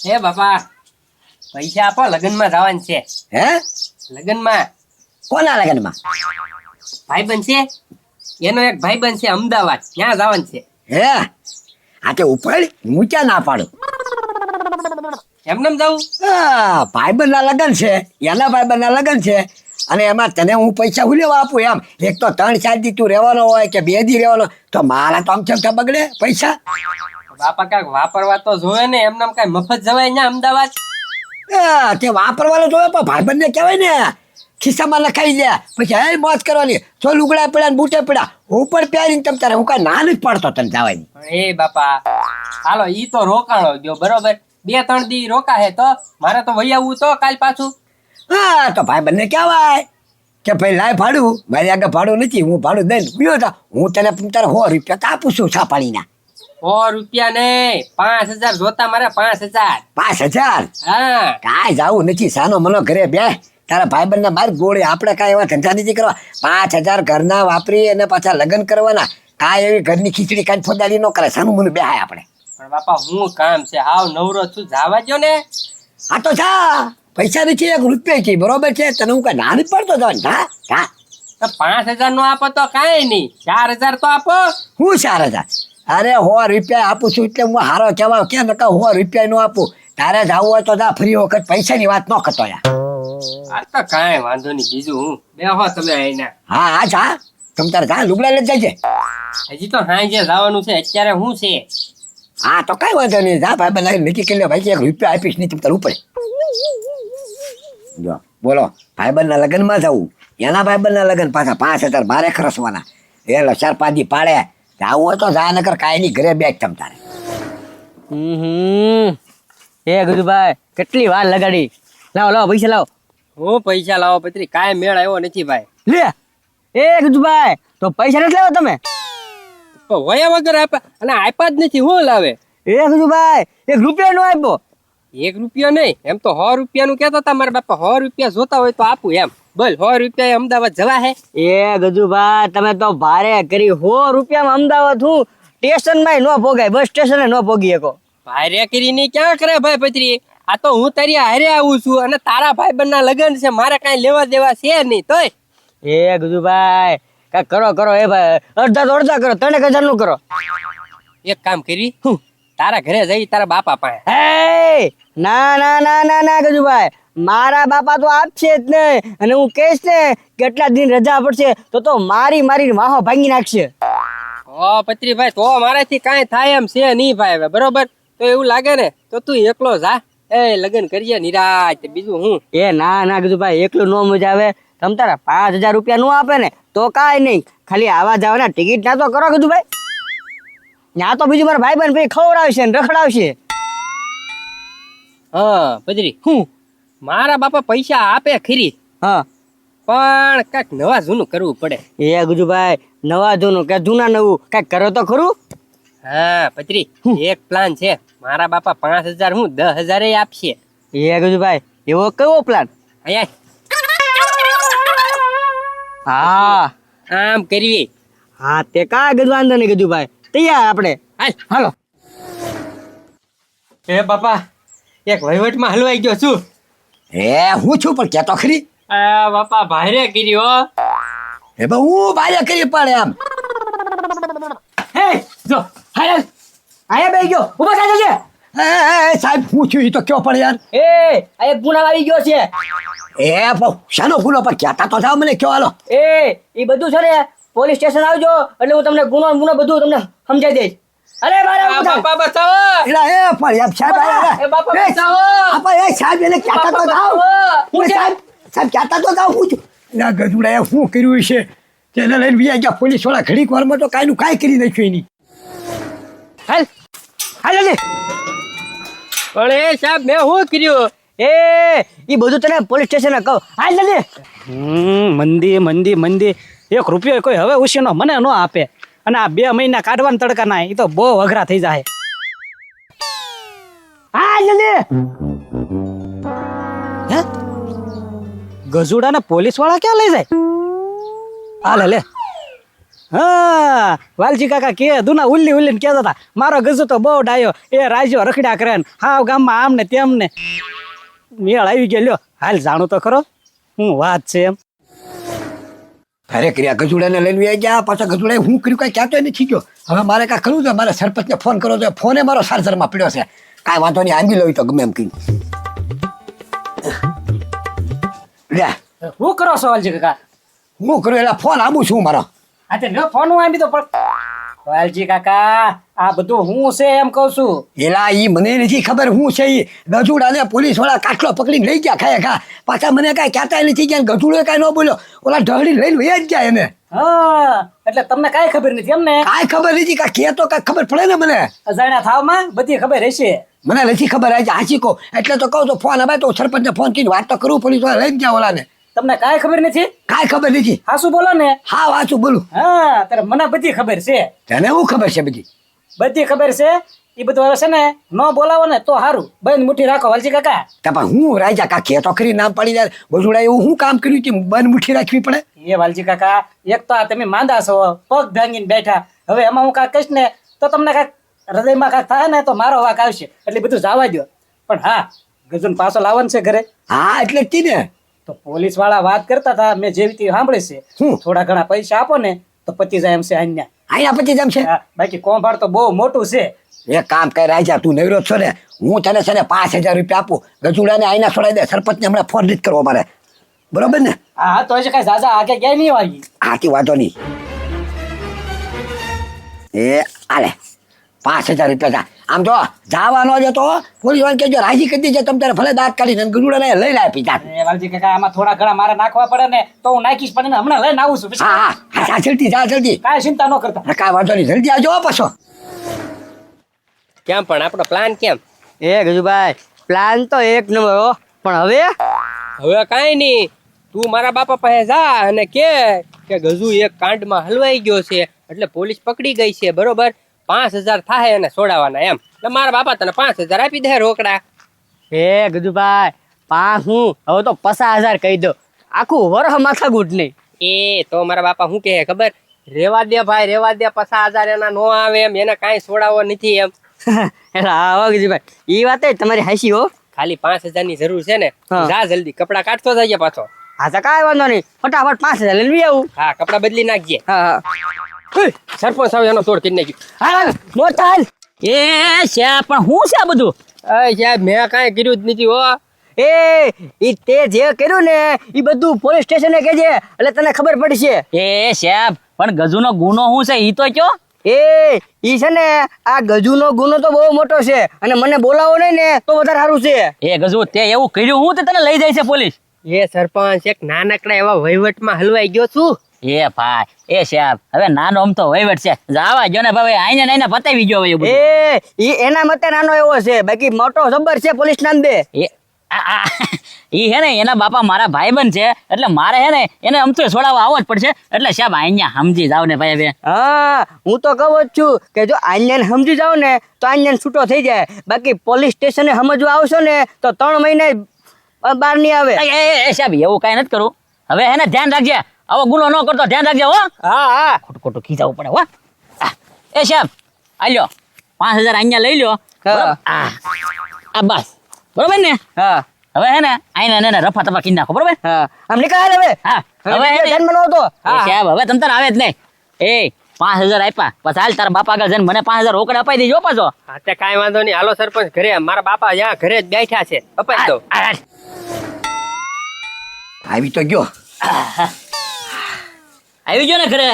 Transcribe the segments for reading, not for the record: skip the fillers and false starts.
હે બાપા પૈસા આપો, લગ્નમાં જવાનું છે. હે લગ્નમાં કોના લગ્નમાં? ભાઈબંધ છે, એનો એક ભાઈબંધ છે અમદાવાદ, ત્યાં જવાનું છે. હે આ તે ઉપર હું ક્યાં ના પાડું. એમને જવું? ભાઈબંધ ના લગ્ન છે, એના ભાઈબંધ ના લગ્ન છે, અને એમાં તને હું પૈસા હું લેવા આપું? એમ એક તો 3-4 દી તું રહેવાનો હોય કે 2 દી રહેવાનો, તો મારા તો આમ કેમ બગડે પૈસા? બાપા કાંઈક વાપરવા તો જોવે ને, એમને કઈ મફત જવાય ને અમદાવાદ? તે વાપરવાનો જોવે, પણ ભાઈબંધ ને કહેવાય ને ખિસ્સામાં લખાઈ દે, પછી હે મોજ કરવાની. જો લુગડા પડ્યા ને બૂટે પડ્યા ઉપર પહેરીને તમ તારે હું કઈ ના નથી પાડતો તને જવાની. એ બાપા હાલો, ઈ તો રોકાણો ગયો બરોબર, 2-3 દી રોકા હે તો મારે તો વહી આવવું તો કાલ પાછું. તો ભાઈબંધ ને કહેવાય કે ભાઈ લાય ભાડું, મારી આગળ ભાડું નથી, હું ભાડું દઈને ગયો તો હું તને તારે 100 રૂપિયા તો આપું છું છા પાણીના. 100 રૂપિયા નહીં, 5000 જોતા મારે. 5000. 5000? હા. કાંઈ જાવું નથી, સાનો મનો ઘરે બે તારા ભાઈબંધ ના માર ગોળી. આપણે કાંઈ એવા ધંધા નથી કરવા. 5000 ઘરના વાપરી અને પાછા લગ્ન કરવાના. કાંઈ એવી ઘરની ખીચડી કાંઈ ફોદાડી ન કરે, સાનું મને બેહાય આપણે. પણ બાપા હું કામ છે, હાવ નવરો છું, જાવા દો ને. આ તો જા, પૈસા નથી, 1 રૂપિયા છે બરોબર છે, તને હું કાંઈ ના નથી પડતો જવાનું. જા જા. તો 5000 નો આપો તો કાંઈ નહીં, 4000 તો આપો. હું 4000? અરે 100 રૂપિયા આપું છું એટલે હું હારો કહેવા કે નકા 100 રૂપિયા નું આપું. તારે જવું હોય તો જા, ફરી વખત પૈસાની વાત ન કરતો યાર. આ તો કાંઈ વાંધો નહીં, બીજું હું બેહો તમે અહીંના. હા જા, તમ તારે જા, લુગડા લઈ જજે. હજી તો સાંજે જવાનું છે, અત્યારે હું છે. હા તો કઈ વાંધો નહીં, જા ભાઈ બનાવી નક્કી કરી લે ભાઈ, 1 રૂપિયા આપીશ નહીં તમ તારે ઉપર. જો બોલો, ભાઈબંધના લગ્નમાં જવું, એના ભાઈબંધના લગ્ન પાછા 5000 મારે ખર્ચવાના. એટલે 4-5 દી પાડે, જાવું હોય તો જા, નકર કાંઈ નહીં ઘરે બેઠ તમ તારે. એ ગુરુભાઈ કેટલી વાર લગાડી, લાવો પૈસા લાવો. હું પૈસા લાવો પત્રી, કાંઈ મેળ આવ્યો નથી ભાઈ. લે એ ગુરુભાઈ તો પૈસા નથી લાવો તમે? તો વયા વગર આપ્યા, અને આપ્યા જ નથી, હું લાવે? એ ગુરુભાઈ 1 રૂપિયા નો આપ્યો. 1 રૂપિયો નહીં, એમ તો 100 રૂપિયાનું કહેતા હતા મારા બાપા. 100 રૂપિયા જોતા હોય તો આપું એમ. બોલ, 100 રૂપિયા અમદાવાદ જવા હે? એ ગજુભાઈ તમે તો ભારે કરી, 100 રૂપિયામાં અમદાવાદ હું સ્ટેશન માં ન પોગાય, બસ સ્ટેશન ન પોગી શકો. ભારે કરીને ક્યાં કરે ભાઈ પત્રી? આ તો હું તારી હારે આવું છું, અને તારા ભાઈબંધ ના લગ્ન છે, મારે કાંઈ લેવા દેવા છે નહીં. તોય એ ગજુભાઈ કાંઈક કરો એ ભાઈ, અડધા તો અડધા કરો, 3000 નું કરો. એક કામ કરી, તારા ઘરે જઈ તારા બાપા પાસે. એ ના ગજુભાઈ, મારા બાપા તો આપશે જ ને, અને હું કહીશ ને કેટલા દિન રજા પડશે તો મારી વાહો ભાંગી નાખશે. ઓ પત્રીભાઈ, તો મારાથી કાંઈ થાય એમ છે નહીં ભાઈ. હવે બરોબર, તો એવું લાગે ને તો તું એકલો જા, એ લગ્ન કરીએ નિરાત, બીજું હું. એ ના ગજુભાઈ, એકલું નો મજા આવે. તમ તારા 5000 રૂપિયા નું આપે ને તો કાંઈ નહીં, ખાલી આવા જવાના ટિકિટ ના તો કરો ગજુભાઈ. ત્યાં તો બીજું મારા ભાઈબંધ ભાઈ ખવડાવશે ને રખડાવશે. હા પત્રી, હું મારા બાપા પૈસા આપે ખરી, હા પણ કાંઈક નવા જૂનું કરવું પડે. એ ગુજુભાઈ નવા જૂનું કે જૂના નવું કાંઈક કરો તો ખરું. હા પત્રી, એક પ્લાન છે. મારા બાપા 5000 હું 10000 આપશે. એ ગુજુભાઈ એવો કેવો પ્લાન? અહીંયા હા આમ કરીએ. હા તે કાંઈ વાંધો નહીં ગુજુભાઈ, તૈયાર આપણે. હાલો. એ બાપા, એક વહીવટમાં હલવાઈ ગયો છું. હું છું પણ કેતો ખરી. બાપા ભારે કર્યો. એ બા હું ભારે કરી પડે એમ. હે જો હાલ આયા બેહી ગયો, ઉભો થા જલ્દી. સાહેબ હું છું ઈ તો કયો પડે યાર. એ આ એક ગુના આવી ગયો છે. બહુ શાનો ગુનો પણ કહેતા તો જાવ મને, કયો હાલો. એ બધું છે ને પોલીસ સ્ટેશન આવજો એટલે હું તમને ગુનો બધું તમને સમજાઈ દઈશ. અરે બારે બાપા બચાવો. પણ એમ સાહેબ એ બાપા બચાવો. સાહેબ એને કહેતા તો જાવ. સાહેબ કહેતા તો જાવ. હું છું ના ગજુડા શું કર્યું છે તેને લઈને બીજા ગયા પોલીસ વાળા ઘડીક વારમાં તો કાંઈ કરી નાખ્યું એની. હાલ જલ્દી. પણ એ સાહેબ મેં શું કર્યું? એ બધું તને પોલીસ સ્ટેશન કહો. હાલ જલ્દી. મંદી 1 રૂપિયો કોઈ હવે ઉછીનો મને ન આપે, અને આ 2 મહિના કાઢવાના તડકાના એ તો બહુ અઘરા થઈ જાય. હાલ જલ્દી. હે ગજુડા ને પોલીસ વાળા ક્યાં લઈ જાય? હાલે લે હા વાલજી કાકા કે દુના ઉલ્લી ઉલ્લી ને કહેતા હતા મારો ગજુ તો બહુ ડાયો એ રાજ્યો રખડ્યા કરે ને હાવ ગામમાં આમ ને તેમ ને મેળ આવી ગયો લ્યો હાલ જાણું તો ખરો હું વાત છે એમ અરે કર્યા ગજુડાને લઈને આવી ગયા પાછા ગજુડાએ હું કર્યું કાંઈ કહેતો નથી ગયો હવે મારે કાંઈ કરવું છે મારે સરપંચને ફોન કરવો છે ફોને મારો ચાર્જરમાં પડ્યો છે કાંઈ વાંધો નહીં આંબી લઉં તો ગમે એમ કહ્યું લે શું કરો છો વાલજી કાકા હું કરું એટલે ફોન આવું છું મારો હા તે લ્યો ફોન હું આપી દો પણ વાલજી કાકા આ બધું હું છે એમ કહું છું એલા ઈ મને નથી ખબર હું છે ઈ ગજુડાને પોલીસ વાળા કાટલો પકડીને લઈ ગયા ખાય ખા પાછા મને કાંઈ કહેતા નથી ગયા ગજુડો કાંઈ ન બોલ્યો ઓલા ઢળી લઈને વયા જ ગયા એને હા એટલે તમને કાંઈ ખબર નથી એમ ને કાંઈ ખબર નથી કાંઈ કે તો કાંઈ ખબર પડે ને મને અજાણ્યા થાવમાં બધી ખબર હશે મને નથી ખબર આજે હાચી કહો એટલે તો કહું તો ફોન આવે તો સરપંચને ફોન કરીને વાત તો કરું પોલીસ વાળા લઈને ગયા ઓલાને તમને કાંઈ ખબર નથી કાંઈ ખબર નથી હા શું બોલો ને હા વાંચું બોલું હા ત્યારે મને બધી ખબર છે તને શું ખબર છે બધી બધી ખબર છે એ બધું હવે છે ને ન બોલાવો ને તો સારું બંધ મુઠ્ઠી રાખો વાલજી કાકા તો પણ હું રાજા કાકી તો ખરી નામ પડી જાય ગજુડા એવું હું કામ કર્યું કે બંધ મુઠ્ઠી રાખવી પડે એ વાલજી કાકા એક તો આ તમે માંદા છો પગ ભાંગીને બેઠા હવે એમાં હું કાંઈક કહીશ ને તો તમને કાંઈક હૃદયમાં કાંઈક થાય ને તો મારો વાંક આવશે એટલે બધું જવા દો પણ હા ગજુન પાછો લાવવાનું છે ઘરે હા એટલે જ ને તો પોલીસ વાળા વાત કરતા હતા મેં જેવી રીતે સાંભળી છે શું? થોડા ઘણા પૈસા આપો ને તો પતી જાય એમ છે અહીંયા અહીંયા પછી જેમ છે બાકી કોંભાર તો બહુ મોટું છે એક કામ કર રાજા તું નવરો છો ને હું તને છે ને 5,000 રૂપિયા આપું ગજુડાને આઈના છોડાઈ દે સરપંચને હમણાં ફોન નથી કરવો મારે બરોબર ને હા તો હજી કઈ ઝાઝા આગે ગયા નહીં વાગી હાથી વાંધો નહીં એ આલે 5,000 રૂપિયા જા આમ જો જવાનો છે તો પોલીસ વાળા કહેજો રાજી કરી દેજે તમે તારે ભલે દાંત કાઢીને ગજુડાને લઈ લે પી જાત એ વાલજી કાકા આમાં થોડા ઘણા મારે નાખવા પડે ને તો હું નાખીશ પણ એને હમણાં લઈને આવું છું પછી હા હા જા જલ્દી જા જલ્દી કાંઈ ચિંતા ન કરતા કાંઈ વાંધો નહીં જલ્દી આવજો હો પાછો કેમ પણ આપણો પ્લાન કેમ એ ગજુભાઈ પ્લાન તો એક નંબર હો પણ હવે હવે કાંઈ નહીં તું મારા બાપા પાસે જા અને કે ગજુ એક કાંડમાં હલવાઈ ગયો છે એટલે પોલીસ પકડી ગઈ છે બરોબર 5,000 થાય એને છોડાવવાના એમ એટલે મારા બાપા તને 5,000 આપી દે રોકડા એ ગજુભાઈ પાંચ હું હવે તો 50,000 કહી દો આખું વરહ માથા ગુટ નહીં એ તો મારા બાપા શું કહે ખબર રેવા દે ભાઈ રેવા દે 50,000 એના નો આવે એમ એને કાંઈ છોડાવવો નથી એમ એટલે હા ગજુભાઈ એ વાત તમારી હાસી હો ખાલી 5,000 ની જરૂર છે ને હા. જા જલ્દી કપડા કાઢતો જઈએ પાછો હા તો કાંઈ વાંધો નહીં ફટાફટ 5,000 લઈને લઈ આવું હા કપડા બદલી નાખજે હા હા સરપંચ સાહેબ એનો તોડ કરી નાખ્યું હાલ મોટા હાલ એ છે પણ હું છે આ બધું અય સાહેબ મેં કાંઈ કર્યું જ નથી હો એ ઈ તે જે કર્યું ને ઈ બધું પોલીસ સ્ટેશને કહેજે એટલે તને ખબર પડશે એ સાહેબ પણ ગજુનો ગુનો શું છે ઈ તો કયો એ ઈ છે ને આ ગજુનો ગુનો તો બહુ મોટો છે અને મને બોલાવો નહીં ને તો વધારે સારું છે એ ગજુ તે એવું કર્યું હું તે તને લઈ જાય છે પોલીસ એ સરપંચ એક નાનકડા એવા વહીવટમાં હલવાઈ ગયો છું એ ભાઈ એ સાહેબ હવે નાનો આમ તો વહીવટ છે જાવા જો ને ભાઈ આઈને નાઈને પતાવી ગયો હવે એ બધું. એ ઈ એના મતે નાનો એવો છે બાકી મોટો જબર છે પોલીસ નામ દે એ ઈ હે ને એના બાપા મારા ભાઈબંધ છે એટલે મારે હે ને એને અમથું છોડાવવા આવવો જ પડશે એટલે સાહેબ અહીંયા સમજી જાવ ને ભાઈ હવે હા હું તો કહું જ છું કે જો આન્યાને સમજી જાવ ને તો આન્યાને છૂટો થઈ જાય બાકી પોલીસ સ્ટેશને સમજવા આવશો ને તો 3 મહિને બહાર નહીં આવે એ સાહેબ એવું કાંઈ નથી કરું હવે હે ને ધ્યાન રાખજે આવો ગુનો ન કરતો ધ્યાન રાખજે હો હા હા ખોટું ખોટું ખીજાવું પડે હો એ સાહેબ આલ્યો 5,000 અહીંયા લઈ લ્યો હા. આ બસ બરોબર ને હા હવે હે ને આઈને ને રફા તફા કી નાખો બરોબર હા આમ નીકળ હવે હા હવે હવે હે ને- ધ્યાનમાં ન આવતો એ સાહેબ હવે તમ તાર આવે જ નહીં એ 5,000 આપ્યા પછી હાલ તારા બાપા આગળ જઈને મને 5,000 રોકડા અપાઈ દેજો પાછો હા તે કાંઈ વાંધો નહીં હાલો સરપંચ ઘરે મારા બાપા જ્યાં ઘરે જ બેઠા છે અપાઈ દો આવી તો ગયો આવી ગયો ને ઘરે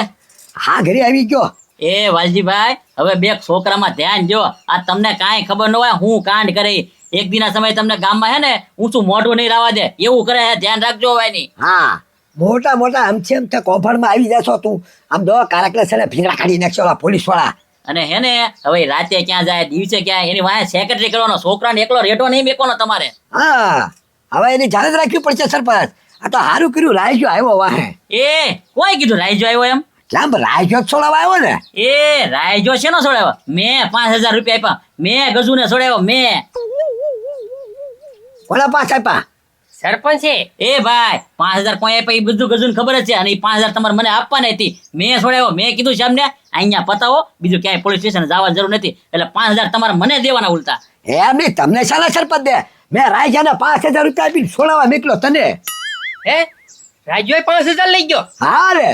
હા ઘરે આવી ગયો એ વાલજીભાઈ હવે બે છોકરામાં ધ્યાન જો આ તમને કાંઈ ખબર ન હોય હું કાંડ કરી એક દિના સમય તમને ગામમાં હે ને ઊંચું મોઢું નહીં રાવા દે એવું કરે હે ધ્યાન રાખજો હવે ની હા મોટા મોટા આમથી આમ કોફળમાં આવી જશો તું આમ દો કારકલે છે ને ભીંગડા કાઢી નાખશો ઓલા પોલીસ વાળા અને હે ને હવે રાતે ક્યાં જાય દિવસે ક્યાં એની વાંહે સેક્રેટરી કરવાનો છોકરાને એકલો રેટો નહીં મેકવાનો તમારે હા હવે એની જાણ જ રાખવી પડશે સરપંચ આ તો સારું કર્યું રાયજો આવ્યો વાહે એ કોઈ કીધું રાયજો આવ્યો એમ કેમ રાયજો જ છોડાવવા આવ્યો ને એ રાયજો છે નો છોડાવ્યો મેં 5,000 રૂપિયા આપ્યા મેં ગજુને છોડાવ્યો મેં કોના પાસ આપ્યા સરપંચ છે એ ભાઈ 5,000 કોઈ આપ્યા એ બધું ગજુને ખબર જ છે અને એ 5,000 તમારે મને આપવાના હતી. મેં છોડાવ્યો, મેં કીધું છે અમને અહીંયા પતાવો, બીજું ક્યાંય પોલીસ સ્ટેશન જવાની જરૂર નથી. એટલે 5,000 તમારે મને દેવાના ઉલટા. એમ નહીં, તમને શાના સરપંચ દે? મેં રાજાને 5,000 રૂપિયા આપીને છોડાવવા નીકળ્યો તને. હે રાજ્યોએ 5,000 લઈ ગયો. હા રે